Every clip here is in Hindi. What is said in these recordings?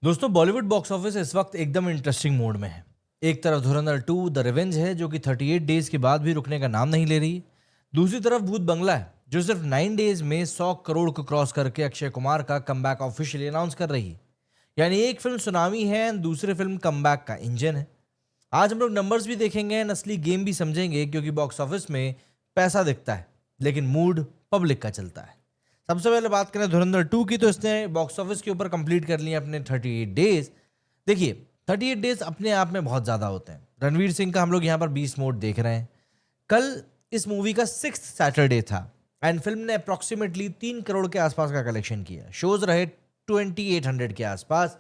दोस्तों बॉलीवुड बॉक्स ऑफिस इस वक्त एकदम इंटरेस्टिंग मोड में है। एक तरफ धुरंधर 2 द रिवेंज है जो कि 38 डेज के बाद भी रुकने का नाम नहीं ले रही। दूसरी तरफ भूत बंगला है जो सिर्फ 9 डेज में 100 करोड़ को क्रॉस करके अक्षय कुमार का कमबैक ऑफिशियली अनाउंस कर रही है। यानी एक फिल्म सुनामी है और दूसरी फिल्म कमबैक का इंजन है। आज हम लोग नंबर्स भी देखेंगे, असली गेम भी समझेंगे, क्योंकि बॉक्स ऑफिस में पैसा दिखता है लेकिन मूड पब्लिक का चलता है। सबसे पहले बात करें धुरंधर 2 की, तो इसने बॉक्स ऑफिस के ऊपर कंप्लीट कर लिया अपने 38 डेज। देखिए, 38 डेज अपने आप में बहुत ज़्यादा होते हैं। रणवीर सिंह का हम लोग यहाँ पर 20 मोड देख रहे हैं। कल इस मूवी का 6th सैटरडे था एंड फिल्म ने अप्रॉक्सीमेटली 3 करोड़ के आसपास का कलेक्शन किया। शोज रहे 2800 के आसपास।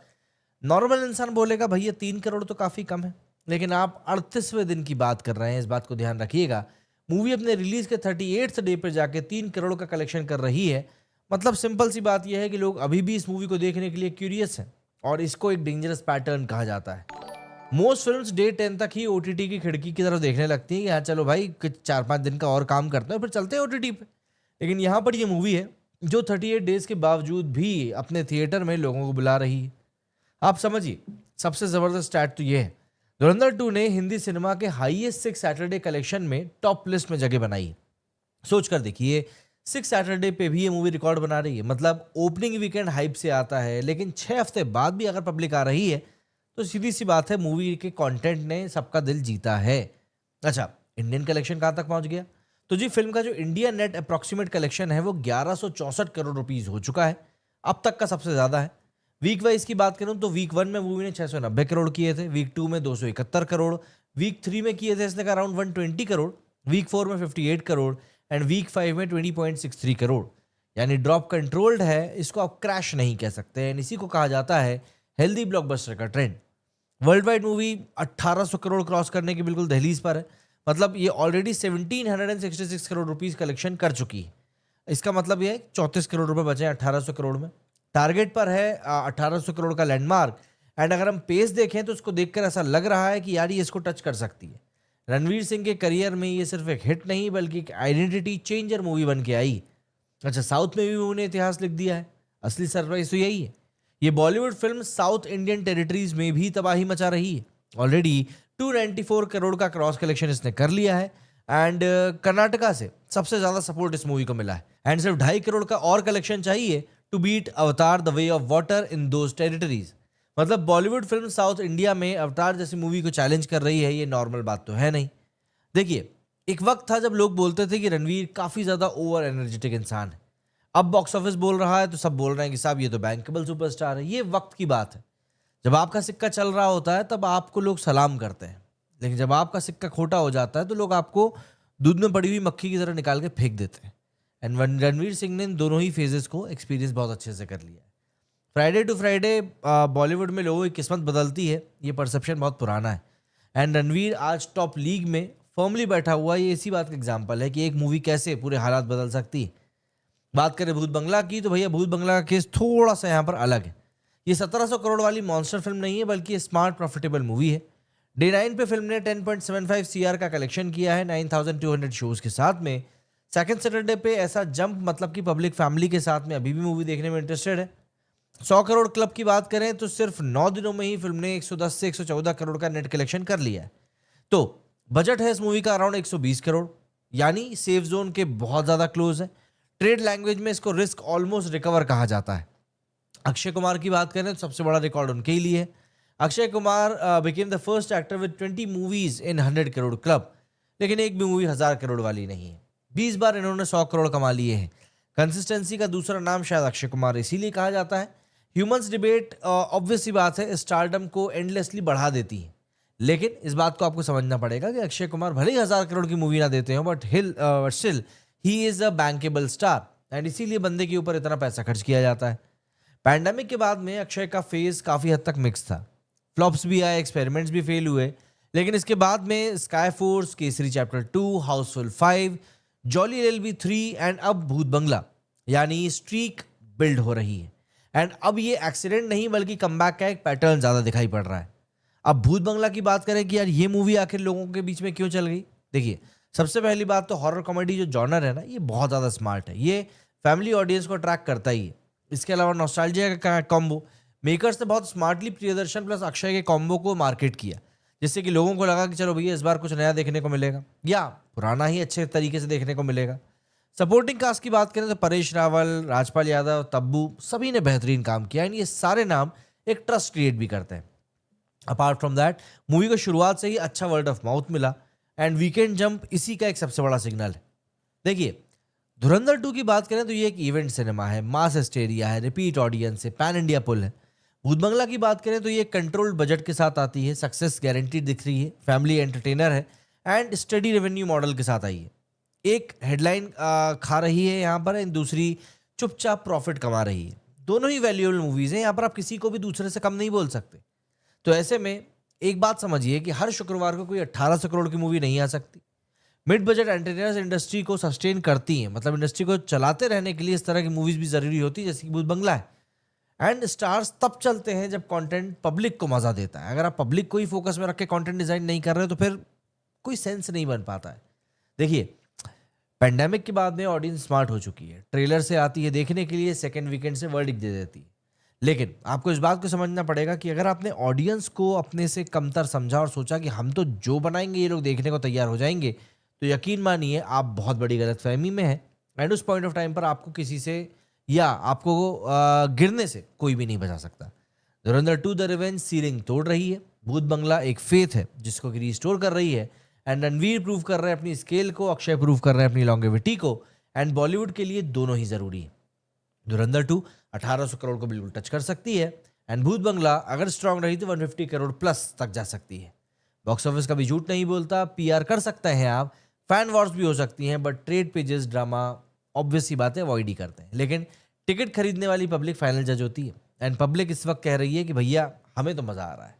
नॉर्मल इंसान बोलेगा भैया 3 करोड़ तो काफ़ी कम है, लेकिन आप 38वें दिन की बात कर रहे हैं, इस बात को ध्यान रखिएगा। मूवी अपने रिलीज के 38th डे पर जाके 3 करोड़ का कलेक्शन कर रही है। मतलब सिंपल सी बात यह है कि लोग अभी भी इस मूवी को देखने के लिए क्यूरियस हैं और इसको एक डेंजरस पैटर्न कहा जाता है। मोस्ट फिल्म्स डे 10 तक ही ओटीटी की खिड़की की तरफ देखने लगती हैं कि हाँ चलो भाई कुछ 4-5 दिन का और काम करते हैं फिर चलते हैं ओटीटी पे। लेकिन यहाँ पर ये मूवी है जो 38 डेज के बावजूद भी अपने थिएटर में लोगों को बुला रही है। आप समझिए, सबसे ज़बरदस्त स्टैट तो ये है, धुरंधर 2 ने हिंदी सिनेमा के हाईएस्ट 6 सैटरडे कलेक्शन में टॉप लिस्ट में जगह बनाई। सोच कर देखिए, 6 सैटरडे पे भी ये मूवी रिकॉर्ड बना रही है। मतलब ओपनिंग वीकेंड हाइप से आता है, लेकिन 6 हफ्ते बाद भी अगर पब्लिक आ रही है तो सीधी सी बात है मूवी के कंटेंट ने सबका दिल जीता है। अच्छा, इंडियन कलेक्शन कहाँ तक पहुंच गया? तो जी, फिल्म का जो इंडिया नेट अप्रॉक्सीमेट कलेक्शन है वो 1164 करोड़ रुपीस हो चुका है। अब तक का सबसे ज़्यादा है। वीक वाइज की बात करूं तो वीक 1 में मूवी ने 690 करोड़ किए थे, वीक 2 में 271 करोड़, वीक 3 में किए थे इसने का अराउंड 120 करोड़, वीक 4 में 58 करोड़ एंड वीक 5 में 20.63 करोड़। यानी ड्रॉप कंट्रोल्ड है, इसको आप क्रैश नहीं कह सकते हैं। इसी को कहा जाता है हेल्दी ब्लॉकबस्टर का trend. World wide movie 1800 crore cross करने की बिल्कुल दहलीज पर है। मतलब ये ऑलरेडी 1766 करोड़ रुपीस कलेक्शन कर चुकी है। इसका मतलब ये है 34 करोड़ रुपए बचे हैं 1800 करोड़ में। टारगेट पर है 1800 करोड़ का लैंडमार्क। एंड अगर हम पेस देखें तो उसको देखकर ऐसा लग रहा है कि यार ये इसको टच कर सकती है। रणवीर सिंह के करियर में ये सिर्फ एक हिट नहीं बल्कि एक आइडेंटिटी चेंजर मूवी बन के आई। अच्छा, साउथ में भी उन्होंने इतिहास लिख दिया है। असली सरप्राइज तो यही है, ये Bollywood film south Indian territories में भी तबाही मचा रही है। ऑलरेडी 294 करोड़ का क्रॉस कलेक्शन इसने कर लिया है एंड कर्नाटका से सबसे ज्यादा सपोर्ट इस मूवी को मिला है एंड सिर्फ 2.5 करोड़ का और कलेक्शन चाहिए टू बीट अवतार the way of water in those territories. मतलब बॉलीवुड फिल्म साउथ इंडिया में अवतार जैसी मूवी को चैलेंज कर रही है, ये नॉर्मल बात तो है नहीं। देखिए, एक वक्त था जब लोग बोलते थे कि रणवीर काफी ज्यादा ओवर एनर्जेटिक इंसान है। अब बॉक्स ऑफिस बोल रहा है तो सब बोल रहे हैं कि साहब ये तो बैंकेबल सुपरस्टार है। ये वक्त की बात है। जब आपका सिक्का चल रहा होता है तब आपको लोग सलाम करते हैं, लेकिन जब आपका सिक्का खोटा हो जाता है तो लोग आपको दूध में पड़ी हुई मक्खी की तरह निकाल के फेंक देते हैं। एंड रणवीर सिंह ने इन दोनों ही फेजेस को एक्सपीरियंस बहुत अच्छे से कर लिया है। फ्राइडे टू फ्राइडे बॉलीवुड में लोगों की किस्मत बदलती है, ये परसेप्शन बहुत पुराना है। एंड रणवीर आज टॉप लीग में फर्मली बैठा हुआ है। ये इसी बात का एग्जाम्पल है कि एक मूवी कैसे पूरे हालात बदल सकती है। बात करें भूत बंगला की, तो भैया भूत बंगला का केस थोड़ा सा यहाँ पर अलग है। ये 1700 करोड़ वाली मॉन्स्टर फिल्म नहीं है बल्कि स्मार्ट प्रॉफिटेबल मूवी है। डे 9 पे फिल्म ने 10.75 CR का कलेक्शन किया है 9200 शोज के साथ में। सेकंड सैटरडे पे ऐसा जंप, मतलब कि पब्लिक फैमिली के साथ में अभी भी मूवी देखने में इंटरेस्टेड है। 100 करोड़ क्लब की बात करें तो सिर्फ 9 दिनों में ही फिल्म ने 110 से 114 करोड़ का नेट कलेक्शन कर लिया है। तो बजट है इस मूवी का अराउंड 120 करोड़, यानी सेफ जोन के बहुत ज्यादा क्लोज है। ट्रेड लैंग्वेज में इसको रिस्क ऑलमोस्ट रिकवर कहा जाता है। अक्षय कुमार की बात करें तो सबसे बड़ा रिकॉर्ड उनके ही लिए है। Akshay Kumar became the first actor with 20 movies in 100 crore club, लेकिन एक भी मूवी 1000 करोड़ वाली नहीं है। 20 बार इन्होंने 100 करोड़ कमा लिए हैं। कंसिस्टेंसी का दूसरा नाम शायद अक्षय कुमार इसीलिए कहा जाता है। ह्यूमंस डिबेट ऑब्वियस सी बात है स्टारडम को एंडलेसली बढ़ा देती है, लेकिन इस बात को आपको समझना पड़ेगा कि अक्षय कुमार भले ही 1000 करोड़ की मूवी ना देते हो, but still he is a bankable star and इसीलिए बंदे के ऊपर इतना पैसा खर्च किया जाता है। पैंडेमिक के बाद में अक्षय का फेज काफी हद तक मिक्स था। फ्लॉप्स भी आए, एक्सपेरिमेंट्स भी फेल हुए, लेकिन इसके बाद में sky force, Kesari chapter 2, Housefull 5, jolly LLB 3 and अब भूत बंगला, यानी स्ट्रीक बिल्ड हो रही है। एंड अब ये एक्सीडेंट नहीं बल्कि कमबैक का एक पैटर्न ज्यादा दिखाई पड़ रहा है। अब भूत बंगला की बात करें कि यार ये मूवी आखिर लोगों के बीच में क्यों चल गई। देखिए, सबसे पहली बात तो हॉरर कॉमेडी जो जॉनर है ना, ये बहुत ज़्यादा स्मार्ट है। ये फैमिली ऑडियंस को अट्रैक्ट करता ही है। इसके अलावा नॉस्टैल्जिया का कॉम्बो, मेकर्स ने बहुत स्मार्टली प्रियदर्शन प्लस अक्षय के कॉम्बो को मार्केट किया, जिससे कि लोगों को लगा कि चलो भैया इस बार कुछ नया देखने को मिलेगा या पुराना ही अच्छे तरीके से देखने को मिलेगा। सपोर्टिंग कास्ट की बात करें तो परेश रावल, राजपाल यादव, तब्बू सभी ने बेहतरीन काम किया एंड ये सारे नाम एक ट्रस्ट क्रिएट भी करते हैं। अपार्ट फ्रॉम दैट मूवी को शुरुआत से ही अच्छा वर्ड ऑफ माउथ मिला एंड वीकेंड जंप इसी का एक सबसे बड़ा सिग्नल है। देखिए, धुरंधर 2 की बात करें तो ये एक इवेंट सिनेमा है, मास हिस्टेरिया है, रिपीट ऑडियंस है, पैन इंडिया पुल है। भूत बंगला की बात करें तो ये कंट्रोल्ड बजट के साथ आती है, सक्सेस गारंटी दिख रही है, फैमिली एंटरटेनर है एंड स्टडी रेवेन्यू मॉडल के साथ आई है। एक हेडलाइन खा रही है यहाँ पर एंड दूसरी चुपचाप प्रॉफिट कमा रही है। दोनों ही वैल्यूएबल मूवीज हैं, यहाँ पर आप किसी को भी दूसरे से कम नहीं बोल सकते। तो ऐसे में एक बात समझिए कि हर शुक्रवार को कोई 1800 करोड़ की मूवी नहीं आ सकती। मिड बजट एंटरटेनर्स इंडस्ट्री को सस्टेन करती हैं, मतलब इंडस्ट्री को चलाते रहने के लिए इस तरह की मूवीज भी जरूरी होती है, जैसे कि भूत बंगला है। एंड स्टार्स तब चलते हैं जब कंटेंट पब्लिक को मजा देता है। अगर आप पब्लिक को ही फोकस में रख के कंटेंट डिजाइन नहीं कर रहे तो फिर कोई सेंस नहीं बन पाता है। देखिए, पेंडेमिक के बाद में ऑडियंस स्मार्ट हो चुकी है, ट्रेलर से आती है देखने के लिए, सेकेंड वीकेंड से वर्डिक्ट दे देती है। लेकिन आपको इस बात को समझना पड़ेगा कि अगर आपने ऑडियंस को अपने से कमतर समझा और सोचा कि हम तो जो बनाएंगे ये लोग देखने को तैयार हो जाएंगे, तो यकीन मानिए आप बहुत बड़ी गलतफहमी में हैं। एंड उस पॉइंट ऑफ टाइम पर आपको किसी से या आपको गिरने से कोई भी नहीं बचा सकता। धुरंधर 2 द रिवेंज सीलिंग तोड़ रही है, भूत बंगला एक फेथ है जिसको कि रिस्टोर कर रही है एंड रणवीर प्रूव कर रहे हैं अपनी स्केल को, अक्षय प्रूव कर रहे हैं अपनी लॉन्गेविटी को एंड बॉलीवुड के लिए दोनों ही जरूरी है। धुरंधर 2 1800 करोड़ को बिल्कुल टच कर सकती है एंड भूत बंगला अगर स्ट्रांग रही तो 150 करोड़ प्लस तक जा सकती है। बॉक्स ऑफिस का भी झूठ नहीं बोलता, पीआर कर सकते हैं आप, फैन वॉर्स भी हो सकती हैं, but trade pages drama obvious सी बातें अवॉइड ही करते हैं। लेकिन टिकट खरीदने वाली पब्लिक फाइनल जज होती है एंड पब्लिक इस वक्त कह रही है कि भैया हमें तो मजा आ रहा है।